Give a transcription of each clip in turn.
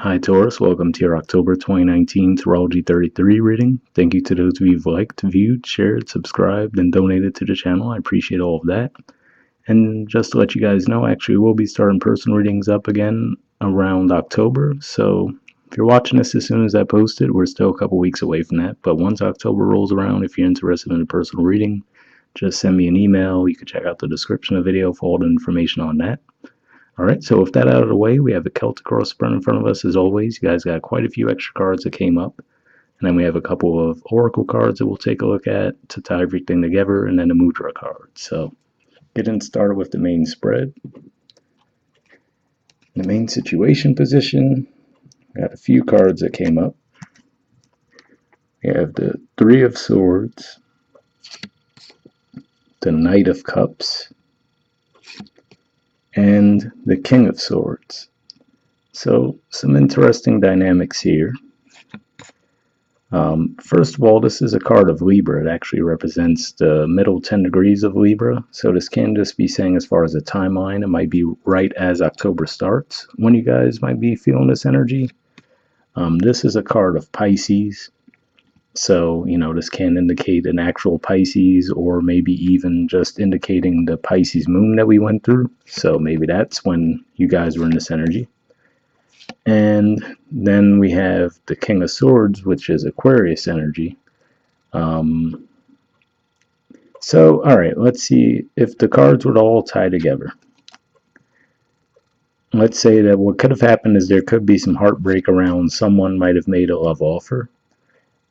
Hi Taurus, welcome to your October 2019 Astrology 33 reading. Thank you to those of you who've liked, viewed, shared, subscribed, and donated to the channel. I appreciate all of that. And just to let you guys know, actually we'll be starting personal readings up again around October. So if you're watching this as soon as I post it, we're still a couple weeks away from that. But once October rolls around, if you're interested in a personal reading, just send me an email. You can check out the description of the video for all the information on that. Alright, so with that out of the way, we have the Celtic cross spread in front of us as always. You guys got quite a few extra cards that came up. And then we have a couple of oracle cards that we'll take a look at to tie everything together, and then a mudra card. So getting started with the main spread. The main situation position, we got a few cards that came up. We have the Three of Swords, the Knight of Cups, and the King of Swords. So some interesting dynamics here. First of all, this is a card of Libra. It actually represents the middle 10 degrees of Libra. So this can just be saying as far as a timeline, it might be right as October starts when you guys might be feeling this energy. This is a card of Pisces. So, this can indicate an actual Pisces, or maybe even just indicating the Pisces moon that we went through. So maybe that's when you guys were in this energy. And then we have the King of Swords, which is Aquarius energy. So, alright, let's see if the cards would all tie together. Let's say that what could have happened is there could be some heartbreak around someone might have made a love offer.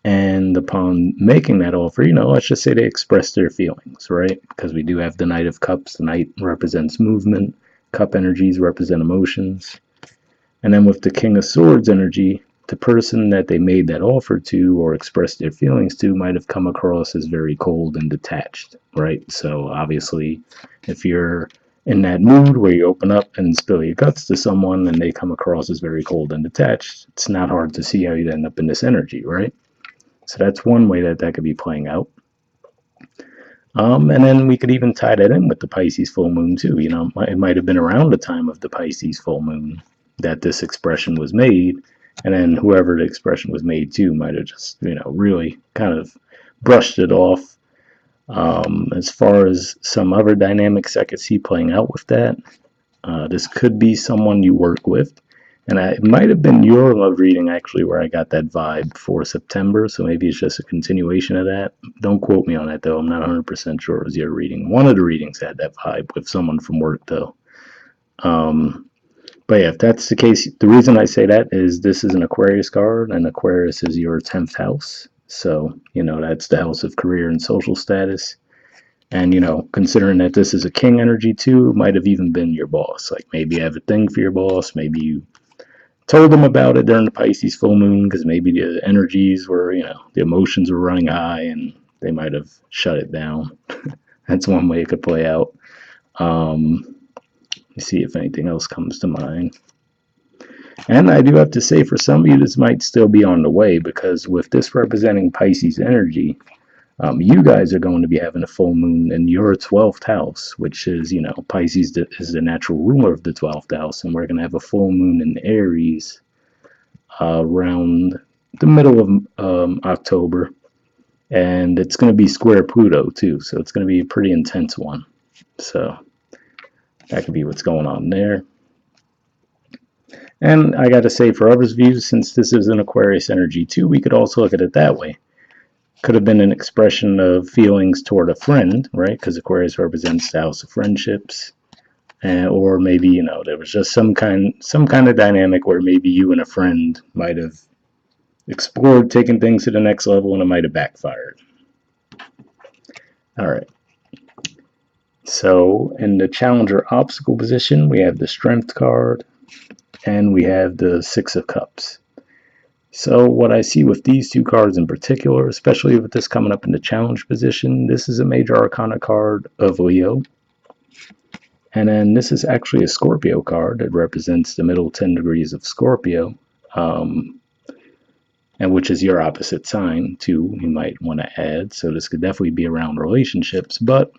And upon making that offer, let's just say they expressed their feelings, right? Because we do have the Knight of Cups. The Knight represents movement. Cup energies represent emotions. And then with the King of Swords energy, the person that they made that offer to or expressed their feelings to might have come across as very cold and detached, right? So obviously, if you're in that mood where you open up and spill your guts to someone and they come across as very cold and detached, it's not hard to see how you'd end up in this energy, right? So that's one way that could be playing out. And then we could even tie that in with the Pisces full moon too. It might have been around the time of the Pisces full moon that this expression was made, and then whoever the expression was made to might have just, really kind of brushed it off. As far as some other dynamics I could see playing out with that, this could be someone you work with. And it might have been your love reading, actually, where I got that vibe for September, so maybe it's just a continuation of that. Don't quote me on that, though. I'm not 100% sure it was your reading. One of the readings had that vibe with someone from work, though. But yeah, if that's the case, the reason I say that is this is an Aquarius card, and Aquarius is your 10th house. So, that's the house of career and social status. And, considering that this is a king energy too, it might have even been your boss. Like maybe you have a thing for your boss, maybe you told them about it during the Pisces full moon because maybe the energies were, the emotions were running high and they might have shut it down. That's one way it could play out. Let me see if anything else comes to mind. And I do have to say, for some of you, this might still be on the way, because with this representing Pisces energy, you guys are going to be having a full moon in your 12th house, which is, Pisces is the natural ruler of the 12th house, and we're going to have a full moon in Aries around the middle of October, and it's going to be square Pluto too, so it's going to be a pretty intense one. So that could be what's going on there. And I got to say, for others' views, since this is an Aquarius energy too, we could also look at it that way. Could have been an expression of feelings toward a friend, right? Because Aquarius represents the house of friendships. Or maybe, there was just some kind of dynamic where maybe you and a friend might have explored taking things to the next level, and it might have backfired. All right. So in the challenger obstacle position, we have the strength card, and we have the Six of Cups. So what I see with these two cards in particular, especially with this coming up in the challenge position, this is a major arcana card of Leo. And then this is actually a Scorpio card. It represents the middle 10 degrees of Scorpio, and which is your opposite sign too, you might want to add. So this could definitely be around relationships. But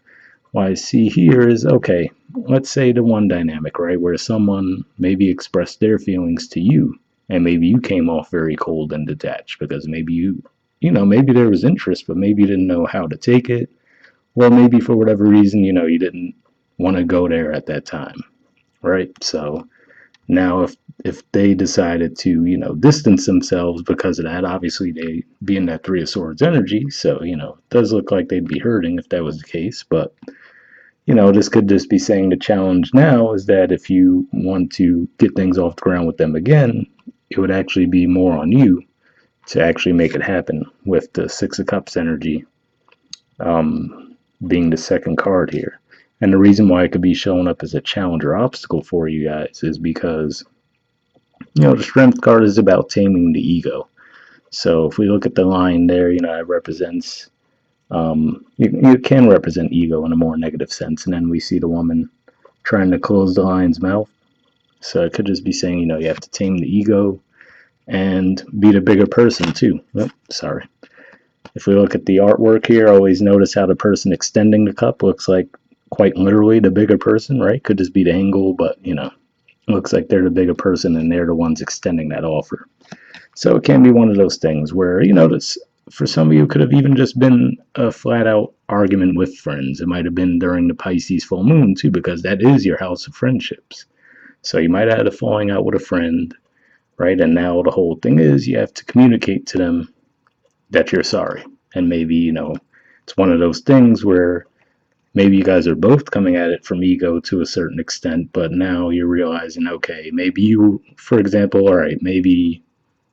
what I see here is, okay, let's say the one dynamic, right, where someone maybe expressed their feelings to you, and maybe you came off very cold and detached because maybe maybe there was interest, but maybe you didn't know how to take it. Well, maybe for whatever reason, you didn't want to go there at that time, right? So now if they decided to, distance themselves because of that, obviously they be in that Three of Swords energy, so, it does look like they'd be hurting if that was the case, but this could just be saying the challenge now is that if you want to get things off the ground with them again, it would actually be more on you to actually make it happen with the Six of Cups energy being the second card here. And the reason why it could be showing up as a challenge or obstacle for you guys is because, the Strength card is about taming the ego. So if we look at the line there, it represents, you can represent ego in a more negative sense. And then we see the woman trying to close the lion's mouth. So it could just be saying, you have to tame the ego and be the bigger person too. Oh, sorry. If we look at the artwork here, always notice how the person extending the cup looks like quite literally the bigger person, right? Could just be the angle, but looks like they're the bigger person and they're the ones extending that offer. So it can be one of those things where, this, for some of you, could have even just been a flat out argument with friends. It might have been during the Pisces full moon too, because that is your house of friendships. So you might have had a falling out with a friend, right? And now the whole thing is you have to communicate to them that you're sorry. And maybe, it's one of those things where maybe you guys are both coming at it from ego to a certain extent, but now you're realizing, okay, maybe you, for example, all right, maybe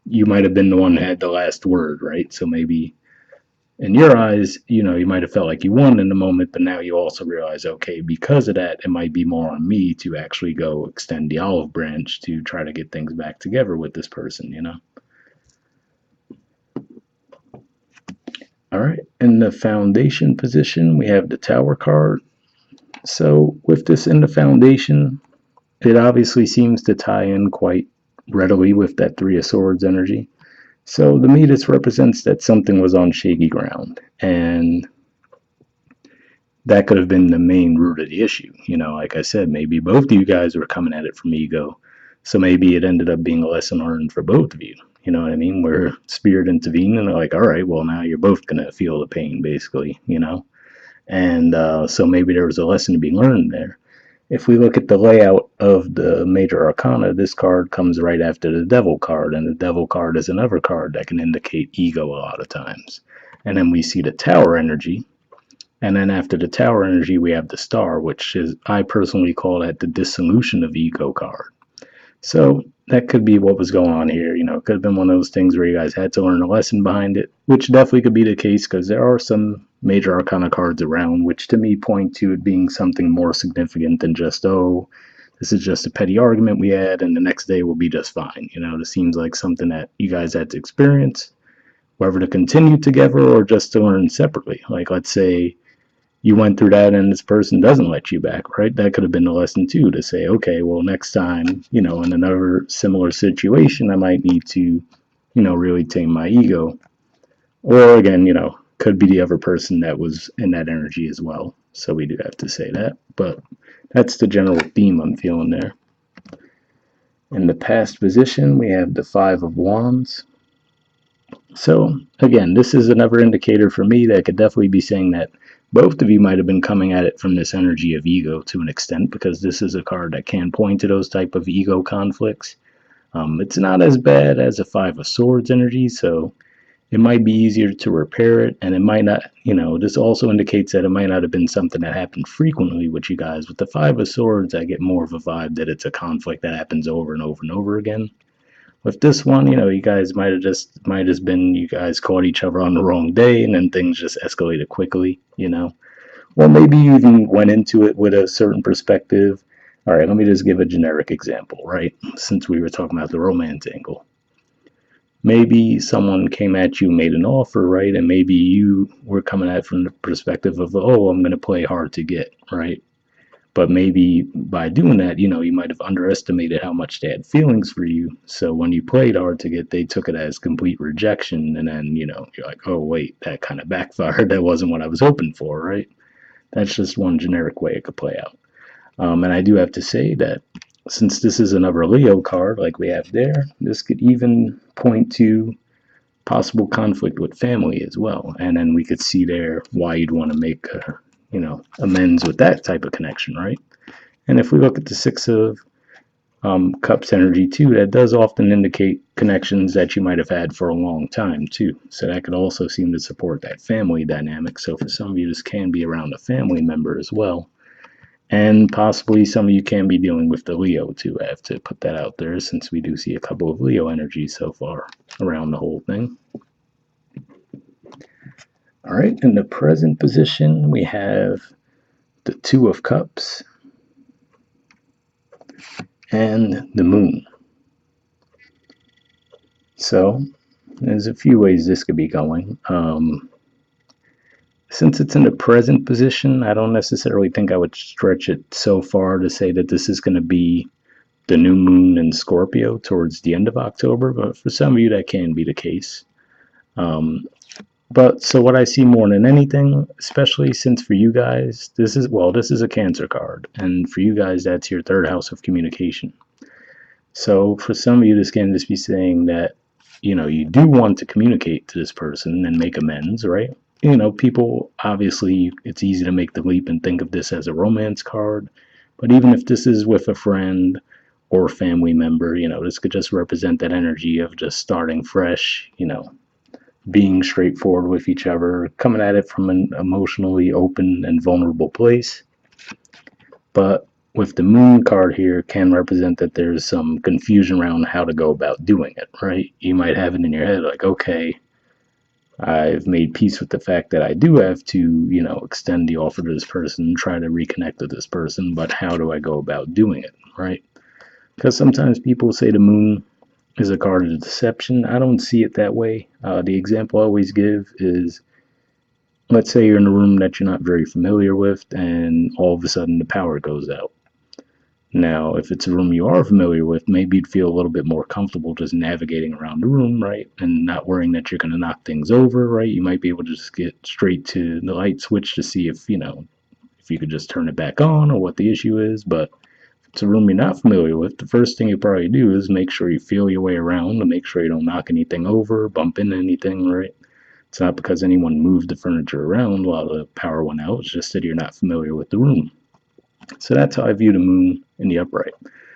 you might have been the one that had the last word, right? So maybe in your eyes, you might have felt like you won in the moment, but now you also realize, okay, because of that, it might be more on me to actually go extend the olive branch to try to get things back together with this person, All right, in the foundation position, we have the Tower card. So with this in the foundation, it obviously seems to tie in quite readily with that Three of Swords energy. So to me, this represents that something was on shaky ground, and that could have been the main root of the issue. Like I said, maybe both of you guys were coming at it from ego, so maybe it ended up being a lesson learned for both of you. You know what I mean? Where spirit intervened and they're like, all right, well, now you're both going to feel the pain, basically, And so maybe there was a lesson to be learned there. If we look at the layout of the major arcana, this card comes right after the Devil card, and the Devil card is another card that can indicate ego a lot of times. And then we see the Tower energy, and then after the Tower energy, we have the Star, which is, I personally call that the dissolution of ego card. So that could be what was going on here. It could have been one of those things where you guys had to learn a lesson behind it, which definitely could be the case because there are some major arcana cards around, which to me point to it being something more significant than just, oh, this is just a petty argument we had and the next day will be just fine. This seems like something that you guys had to experience, whether to continue together or just to learn separately. Like, let's say you went through that and this person doesn't let you back, right? That could have been a lesson too, to say, okay, well, next time, in another similar situation, I might need to, really tame my ego. Or again, could be the other person that was in that energy as well. So we do have to say that. But that's the general theme I'm feeling there. In the past position, we have the Five of Wands. So again, this is another indicator for me that could definitely be saying that both of you might have been coming at it from this energy of ego to an extent, because this is a card that can point to those type of ego conflicts. It's not as bad as a Five of Swords energy, so it might be easier to repair it, and it might not, this also indicates that it might not have been something that happened frequently with you guys. With the Five of Swords, I get more of a vibe that it's a conflict that happens over and over and over again. With this one, you guys might have been you guys caught each other on the wrong day, and then things just escalated quickly, Well, maybe you even went into it with a certain perspective. All right, let me just give a generic example, right? Since we were talking about the romance angle. Maybe someone came at you, made an offer, right? And maybe you were coming at it from the perspective of, oh, I'm going to play hard to get, right? But maybe by doing that, you might have underestimated how much they had feelings for you. So when you played hard to get, they took it as complete rejection. And then, you're like, oh, wait, that kind of backfired. That wasn't what I was hoping for, right? That's just one generic way it could play out. And I do have to say that since this is another Leo card like we have there, this could even point to possible conflict with family as well. And then we could see there why you'd want to make, amends with that type of connection, right? And if we look at the Six of Cups energy too, that does often indicate connections that you might have had for a long time too. So that could also seem to support that family dynamic. So for some of you, this can be around a family member as well. And possibly some of you can be dealing with the Leo too. I have to put that out there since we do see a couple of Leo energies so far around the whole thing. All right, in the present position, we have the Two of Cups and the Moon. So there's a few ways this could be going. Since it's in the present position, I don't necessarily think I would stretch it so far to say that this is going to be the new moon in Scorpio towards the end of October, but for some of you, that can be the case. But so what I see more than anything, especially since for you guys, this is a Cancer card, and for you guys, that's your third house of communication. So for some of you, this can just be saying that, you do want to communicate to this person and make amends, right? People, obviously, it's easy to make the leap and think of this as a romance card, but even if this is with a friend or family member, this could just represent that energy of just starting fresh, being straightforward with each other, coming at it from an emotionally open and vulnerable place. But with the moon card here can represent that there's some confusion around how to go about doing it, right? You might have it in your head like, okay, I've made peace with the fact that I do have to, extend the offer to this person, try to reconnect with this person, but how do I go about doing it, right? Because sometimes people say the moon is a card of deception. I don't see it that way. The example I always give is, let's say you're in a room that you're not very familiar with, and all of a sudden the power goes out. Now, if it's a room you are familiar with, maybe you'd feel a little bit more comfortable just navigating around the room, right? And not worrying that you're going to knock things over, right? You might be able to just get straight to the light switch to see if you could just turn it back on or what the issue is. But if it's a room you're not familiar with, the first thing you probably do is make sure you feel your way around to make sure you don't knock anything over, bump into anything, right? It's not because anyone moved the furniture around while the power went out. It's just that you're not familiar with the room. So that's how I view the moon in the upright.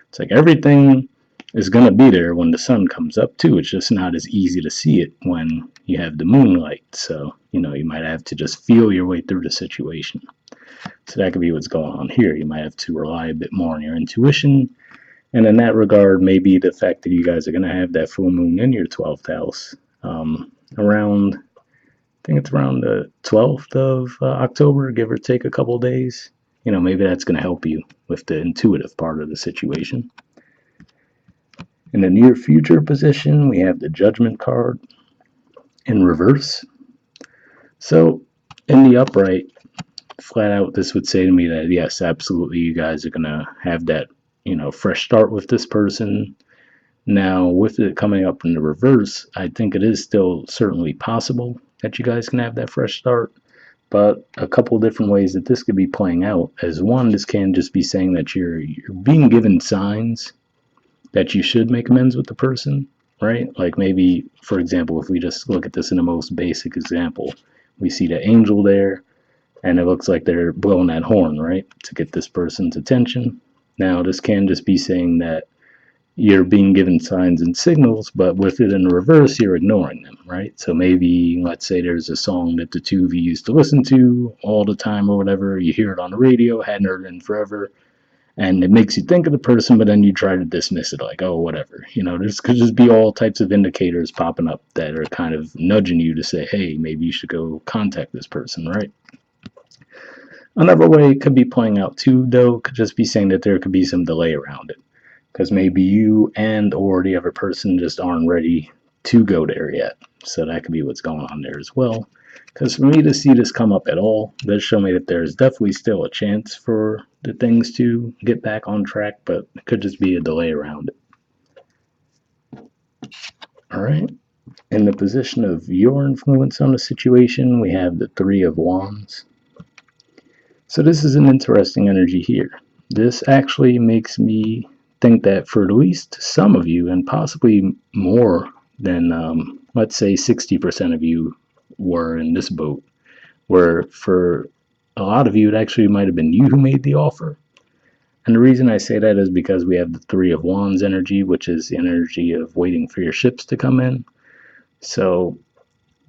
It's like everything is going to be there when the sun comes up too. It's just not as easy to see it when you have the moonlight. So, you might have to just feel your way through the situation. So that could be what's going on here. You might have to rely a bit more on your intuition. And in that regard, maybe the fact that you guys are going to have that full moon in your 12th house around, I think it's around the 12th of October, give or take a couple days. Maybe that's going to help you with the intuitive part of the situation. In the near future position, we have the Judgment card in reverse. So in the upright, flat out, this would say to me that yes, absolutely, you guys are going to have that, fresh start with this person. Now, with it coming up in the reverse, I think it is still certainly possible that you guys can have that fresh start. But a couple different ways that this could be playing out. As one, this can just be saying that you're being given signs that you should make amends with the person, right? Like maybe, for example, if we just look at this in the most basic example, we see the angel there, and it looks like they're blowing that horn, right, to get this person's attention. Now, this can just be saying that you're being given signs and signals, but with it in reverse, you're ignoring them, right? So maybe, let's say there's a song that the two of you used to listen to all the time or whatever, you hear it on the radio, hadn't heard it in forever, and it makes you think of the person, but then you try to dismiss it like, oh, whatever. This could just be all types of indicators popping up that are kind of nudging you to say, hey, maybe you should go contact this person, right? Another way it could be playing out too, though, could just be saying that there could be some delay around it. Because maybe you and or the other person just aren't ready to go there yet. So that could be what's going on there as well. Because for me to see this come up at all does show me that there's definitely still a chance for the things to get back on track, but it could just be a delay around it. All right. In the position of your influence on the situation, we have the Three of Wands. So this is an interesting energy here. This actually makes me think that for at least some of you, and possibly more than, let's say 60% of you were in this boat, where for a lot of you, it actually might have been you who made the offer. And the reason I say that is because we have the Three of Wands energy, which is the energy of waiting for your ships to come in. So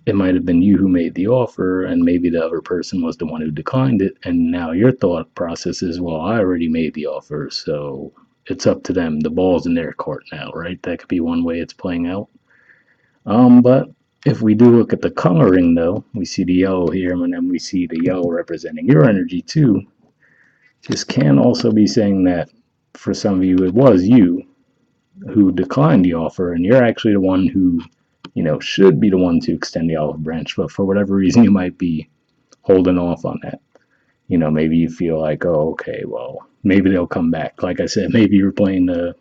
it might have been you who made the offer, and maybe the other person was the one who declined it. And now your thought process is, well, I already made the offer, so it's up to them. The ball's in their court now, right? That could be one way it's playing out. But if we do look at the coloring, though, we see the yellow here, and then we see the yellow representing your energy too. This can also be saying that for some of you, it was you who declined the offer, and you're actually the one who, should be the one to extend the olive branch, but for whatever reason, you might be holding off on that. Maybe you feel like, oh, okay, well, maybe they'll come back. Like I said, maybe you're playing the,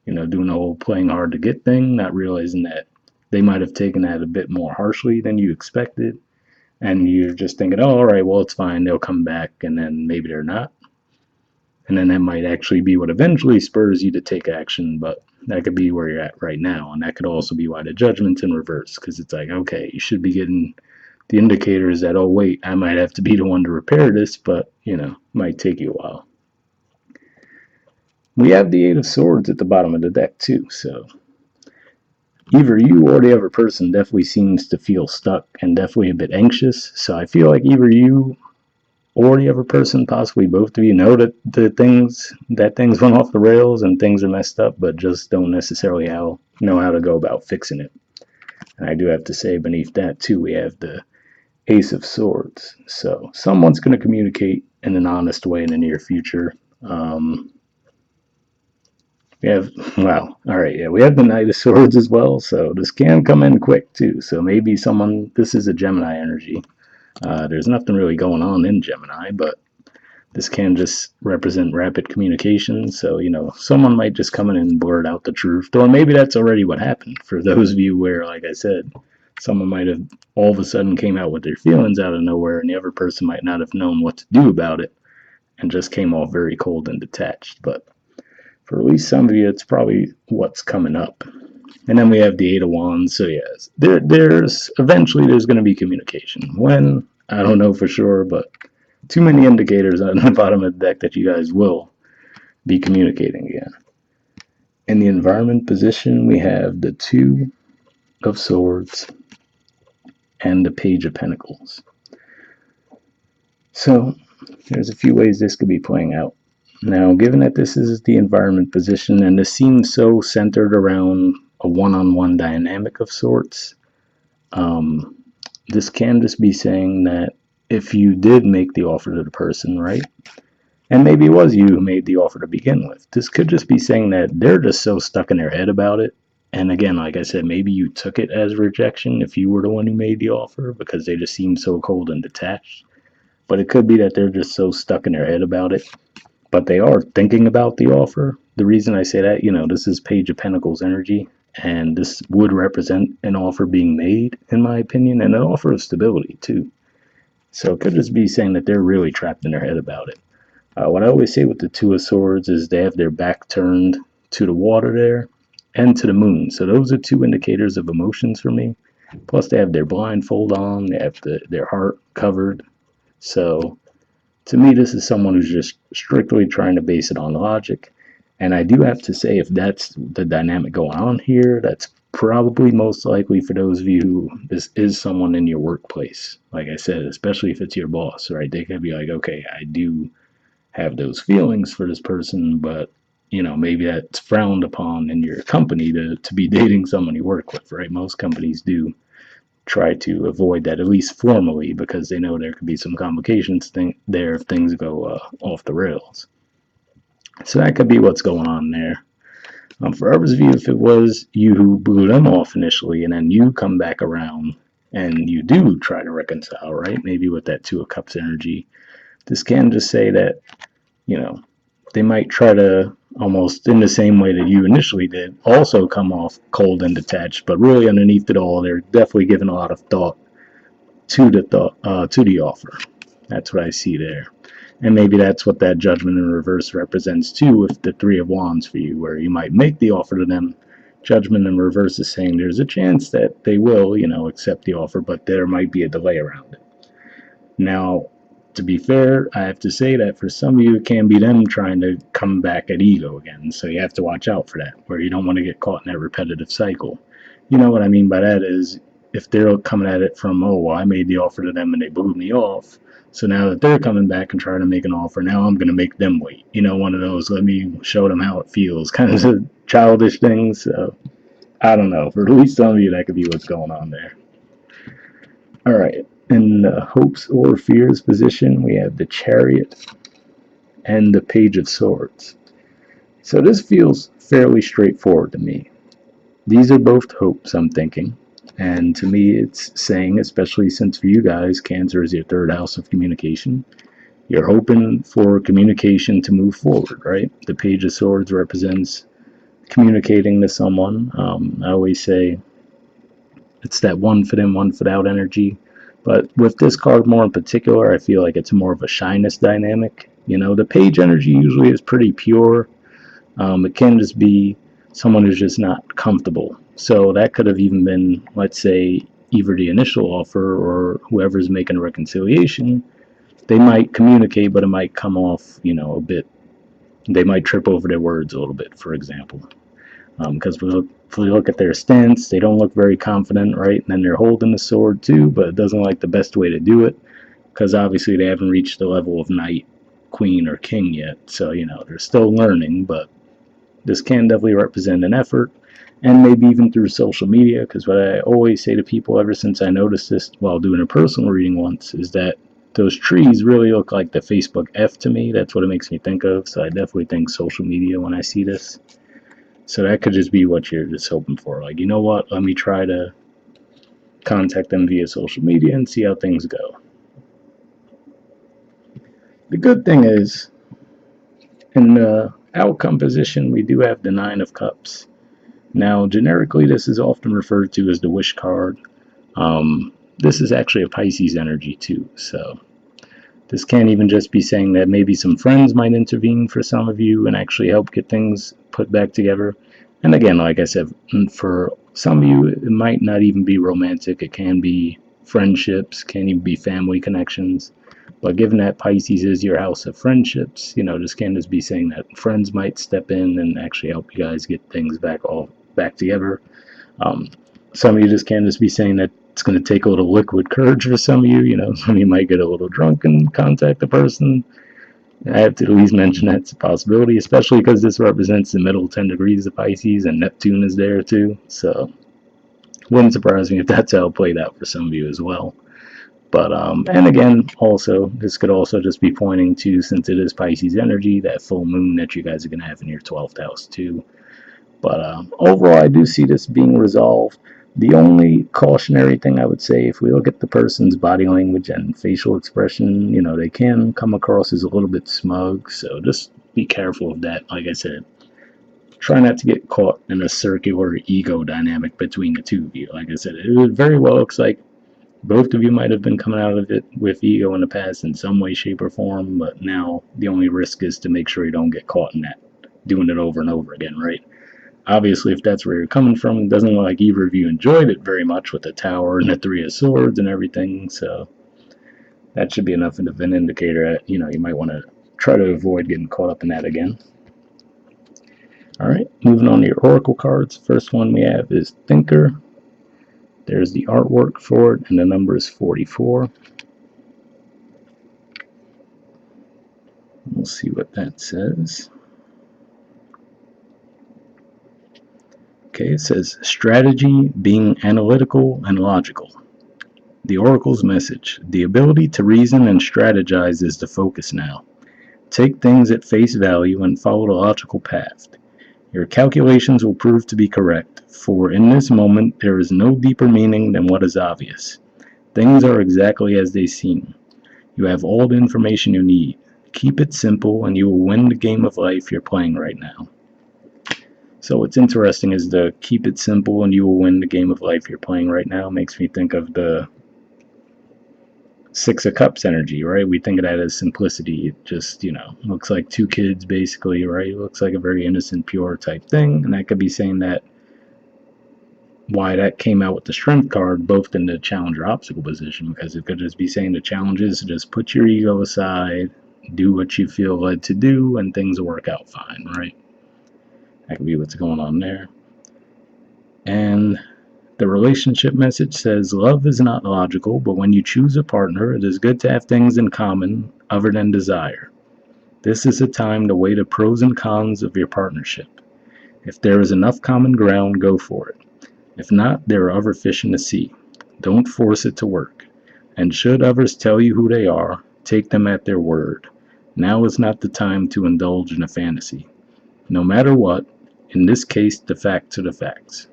doing the whole playing hard to get thing, not realizing that they might have taken that a bit more harshly than you expected. And you're just thinking, oh, all right, well, it's fine. They'll come back, and then maybe they're not. And then that might actually be what eventually spurs you to take action, but that could be where you're at right now. And that could also be why the judgment's in reverse, because it's like, okay, you should be getting the indicators that, oh, wait, I might have to be the one to repair this, but, might take you a while. We have the Eight of Swords at the bottom of the deck, too, so either you or the other person definitely seems to feel stuck and definitely a bit anxious. So I feel like either you or the other person, possibly both of you, know that things went off the rails and things are messed up, but just don't necessarily know how to go about fixing it. And I do have to say, beneath that too, we have the Ace of Swords. So someone's going to communicate in an honest way in the near future. We have, wow, all right, yeah, we have the Knight of Swords as well, so this can come in quick too. So maybe this is a Gemini energy. There's nothing really going on in Gemini, but this can just represent rapid communication. So, someone might just come in and blurt out the truth, or maybe that's already what happened. For those of you where, like I said, someone might have all of a sudden came out with their feelings out of nowhere, and the other person might not have known what to do about it, and just came off very cold and detached. But for at least some of you, it's probably what's coming up. And then we have the Eight of Wands. So yes, there's eventually going to be communication. When, I don't know for sure, but too many indicators on the bottom of the deck that you guys will be communicating again. In the environment position, we have the Two of Swords and the Page of Pentacles. So there's a few ways this could be playing out. Now, given that this is the environment position, and this seems so centered around a one-on-one dynamic of sorts, this can just be saying that if you did make the offer to the person, right, and maybe it was you who made the offer to begin with, this could just be saying that they're just so stuck in their head about it. And again, like I said, maybe you took it as rejection if you were the one who made the offer, because they just seem so cold and detached. But it could be that they're just so stuck in their head about it, but they are thinking about the offer. The reason I say that, this is Page of Pentacles energy, and this would represent an offer being made, in my opinion, and an offer of stability too. So it could just be saying that they're really trapped in their head about it. What I always say with the Two of Swords is they have their back turned to the water there and to the moon. So those are two indicators of emotions for me. Plus they have their blindfold on, they have their heart covered. So to me, this is someone who's just strictly trying to base it on logic. And I do have to say, if that's the dynamic going on here, that's probably most likely for those of you who this is someone in your workplace. Like I said, especially if it's your boss, right? They could be like, okay, I do have those feelings for this person, but maybe that's frowned upon in your company to be dating someone you work with, right? Most companies do try to avoid that, at least formally, because they know there could be some complications there if things go off the rails. So that could be what's going on there. For others of you, if it was you who blew them off initially and then you come back around and you do try to reconcile, right? Maybe with that Two of Cups energy, this can just say that, they might try to, almost in the same way that you initially did, also come off cold and detached, but really underneath it all, they're definitely giving a lot of thought to the offer. That's what I see there. And maybe that's what that judgment in reverse represents too, with the Three of Wands for you, where you might make the offer to them. Judgment in reverse is saying there's a chance that they will, accept the offer, but there might be a delay around it. Now, to be fair, I have to say that for some of you, it can be them trying to come back at ego again. So you have to watch out for that, where you don't want to get caught in that repetitive cycle. You know what I mean by that is if they're coming at it from, oh, well, I made the offer to them and they blew me off. So now that they're coming back and trying to make an offer, now I'm going to make them wait. One of those, let me show them how it feels kind of childish things. So I don't know. For at least some of you, that could be what's going on there. All right. In the hopes or fears position, we have the Chariot and the Page of Swords. So this feels fairly straightforward to me. These are both hopes, I'm thinking. And to me, it's saying, especially since for you guys, Cancer is your third house of communication, you're hoping for communication to move forward, right? The Page of Swords represents communicating to someone. I always say it's that one foot in, one foot out energy. But with this card more in particular, I feel like it's more of a shyness dynamic. The page energy usually is pretty pure. It can just be someone who's just not comfortable. So that could have even been, let's say, either the initial offer or whoever's making a reconciliation. They might communicate, but it might come off, a bit. They might trip over their words a little bit, for example. Because if we look at their stance, they don't look very confident, right? And then they're holding the sword too, but it doesn't like the best way to do it, because obviously they haven't reached the level of knight, queen, or king yet. So, they're still learning, but this can definitely represent an effort, and maybe even through social media, because what I always say to people ever since I noticed this while doing a personal reading once is that those trees really look like the Facebook F to me. That's what it makes me think of, so I definitely think social media when I see this. So that could just be what you're just hoping for. Like, you know what? Let me try to contact them via social media and see how things go. The good thing is, in the outcome position, we do have the Nine of Cups. Now, generically, this is often referred to as the wish card. This is actually a Pisces energy, too. So this can't even just be saying that maybe some friends might intervene for some of you and actually help get things put back together. And again, like I said, for some of you, it might not even be romantic. It can be friendships, can even be family connections. But given that Pisces is your house of friendships, this can just be saying that friends might step in and actually help you guys get things back together. Some of you just can just be saying that it's going to take a little liquid courage for some of you. Some of you might get a little drunk and contact the person. I have to at least mention that's a possibility, especially because this represents the middle 10 degrees of Pisces and Neptune is there too. So wouldn't surprise me if that's how it played out for some of you as well. But and again, also this could also just be pointing to, since it is Pisces energy, that full moon that you guys are going to have in your 12th house too. But overall, I do see this being resolved. The only cautionary thing I would say, if we look at the person's body language and facial expression, they can come across as a little bit smug. So just be careful of that. Like I said, try not to get caught in a circular ego dynamic between the two of you. Like I said, it very well looks like both of you might have been coming out of it with ego in the past in some way, shape, or form. But now the only risk is to make sure you don't get caught in that, doing it over and over again, right? Obviously, if that's where you're coming from, it doesn't look like either of you enjoyed it very much with the Tower and the Three of Swords and everything, so that should be enough of an indicator that, you might want to try to avoid getting caught up in that again. Alright, moving on to your Oracle cards. First one we have is Thinker. There's the artwork for it, and the number is 44. We'll see what that says. Okay, it says strategy, being analytical and logical. The Oracle's message: the ability to reason and strategize is the focus now. Take things at face value and follow the logical path. Your calculations will prove to be correct, for in this moment there is no deeper meaning than what is obvious. Things are exactly as they seem. You have all the information you need. Keep it simple and you will win the game of life you're playing right now. So what's interesting is the keep it simple and you will win the game of life you're playing right now makes me think of the Six of Cups energy, right? We think of that as simplicity. It just, looks like two kids basically, right? It looks like a very innocent, pure type thing. And that could be saying that why that came out with the Strength card, both in the challenge or obstacle position, because it could just be saying the challenge is just put your ego aside, do what you feel led to do, and things will work out fine, right? That could be what's going on there. And the relationship message says, love is not logical, but when you choose a partner, it is good to have things in common other than desire. This is a time to weigh the pros and cons of your partnership. If there is enough common ground, go for it. If not, there are other fish in the sea. Don't force it to work. And should others tell you who they are, take them at their word. Now is not the time to indulge in a fantasy. No matter what, in this case, the facts are the facts.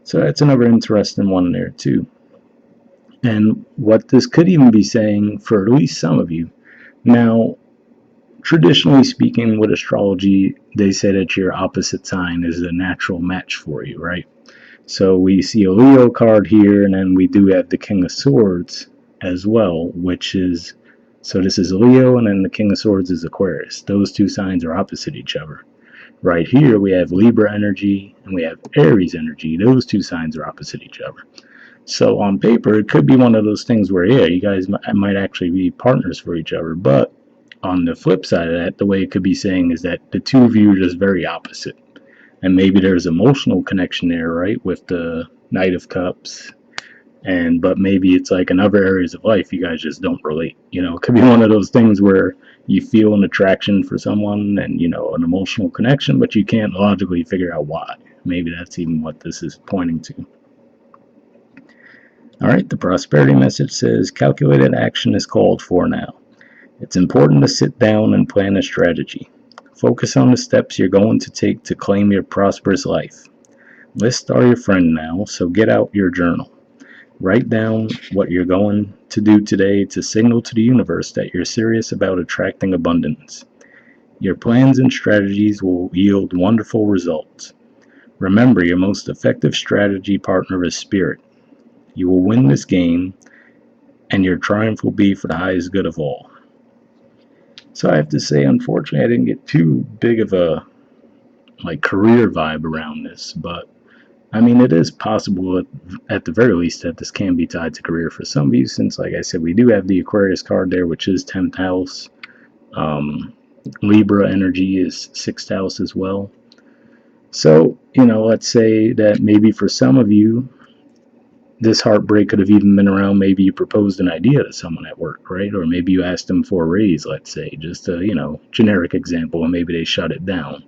So that's another interesting one there, too. And what this could even be saying for at least some of you. Now, traditionally speaking, with astrology, they say that your opposite sign is a natural match for you, right? So we see a Leo card here, and then we do have the King of Swords as well, which is, so this is Leo, and then the King of Swords is Aquarius. Those two signs are opposite each other. Right here, we have Libra energy, and we have Aries energy. Those two signs are opposite each other. So on paper, it could be one of those things where, yeah, you guys might actually be partners for each other. But on the flip side of that, the way it could be saying is that the two of you are just very opposite. And maybe there's emotional connection there, right, with the Knight of Cups. But maybe it's like in other areas of life, you guys just don't relate. It could be one of those things where you feel an attraction for someone and, an emotional connection, but you can't logically figure out why. Maybe that's even what this is pointing to. All right, the prosperity message says calculated action is called for now. It's important to sit down and plan a strategy. Focus on the steps you're going to take to claim your prosperous life. Lists are your friend now, so get out your journal. Write down what you're going to do today to signal to the universe that you're serious about attracting abundance. Your plans and strategies will yield wonderful results. Remember, your most effective strategy partner is spirit. You will win this game, and your triumph will be for the highest good of all. So I have to say, unfortunately, I didn't get too big of a career vibe around this, but I mean, it is possible at the very least that this can be tied to career for some of you, since, like I said, we do have the Aquarius card there, which is 10th house. Libra energy is 6th house as well. So, let's say that maybe for some of you, this heartbreak could have even been around, maybe you proposed an idea to someone at work, right? Or maybe you asked them for a raise, let's say, just a, generic example, and maybe they shut it down,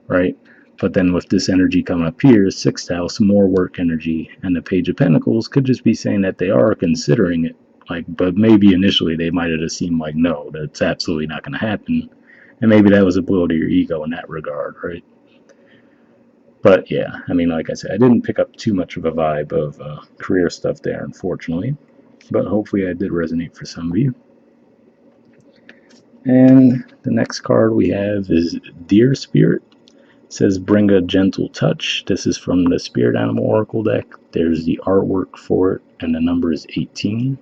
right? But then with this energy coming up here, 6th house, more work energy, and the Page of Pentacles could just be saying that they are considering it, but maybe initially they might have just seemed like, no, that's absolutely not going to happen. And maybe that was a blow to your ego in that regard, right? But yeah, I mean, like I said, I didn't pick up too much of a vibe of career stuff there, unfortunately. But hopefully I did resonate for some of you. And the next card we have is Deer Spirit. It says bring a gentle touch. This is from the Spirit Animal Oracle deck. There's the artwork for it, and the number is 18.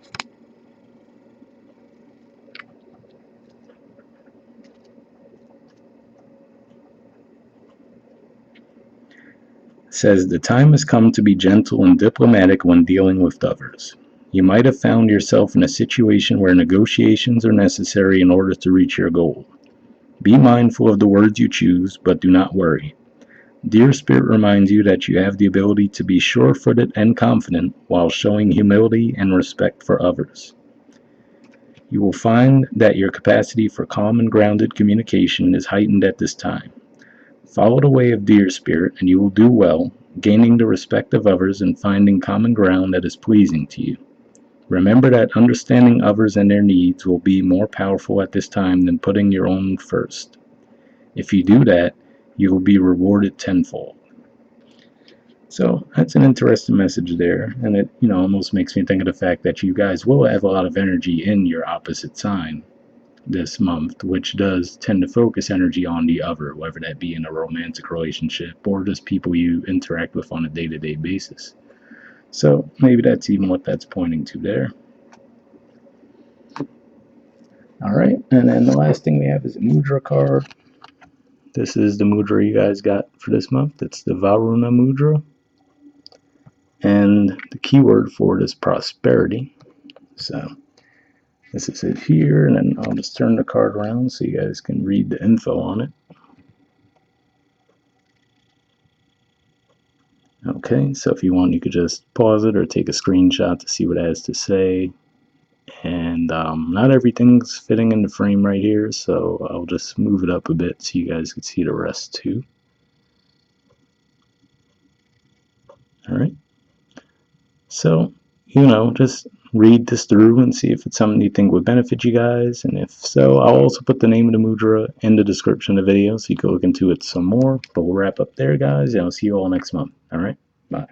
It says the time has come to be gentle and diplomatic when dealing with others. You might have found yourself in a situation where negotiations are necessary in order to reach your goal. Be mindful of the words you choose, but do not worry. Deer Spirit reminds you that you have the ability to be sure-footed and confident while showing humility and respect for others. You will find that your capacity for calm and grounded communication is heightened at this time. Follow the way of Deer Spirit and you will do well, gaining the respect of others and finding common ground that is pleasing to you. Remember that understanding others and their needs will be more powerful at this time than putting your own first. If you do that, you will be rewarded tenfold. So that's an interesting message there, and it almost makes me think of the fact that you guys will have a lot of energy in your opposite sign this month, which does tend to focus energy on the other, whether that be in a romantic relationship or just people you interact with on a day-to-day basis. So maybe that's even what that's pointing to there. All right, and then the last thing we have is a mudra card. This is the mudra you guys got for this month. It's the Varuna mudra. And the keyword for it is prosperity. So this is it here, and then I'll just turn the card around so you guys can read the info on it. Okay, so if you want, you could just pause it or take a screenshot to see what it has to say. And not everything's fitting in the frame right here, so I'll just move it up a bit so you guys can see the rest too. Alright, so, just read this through and see if it's something you think would benefit you guys, and if so, I'll also put the name of the mudra in the description of the video so you can look into it some more. But we'll wrap up there, guys, and I'll see you all next month. Alright, bye.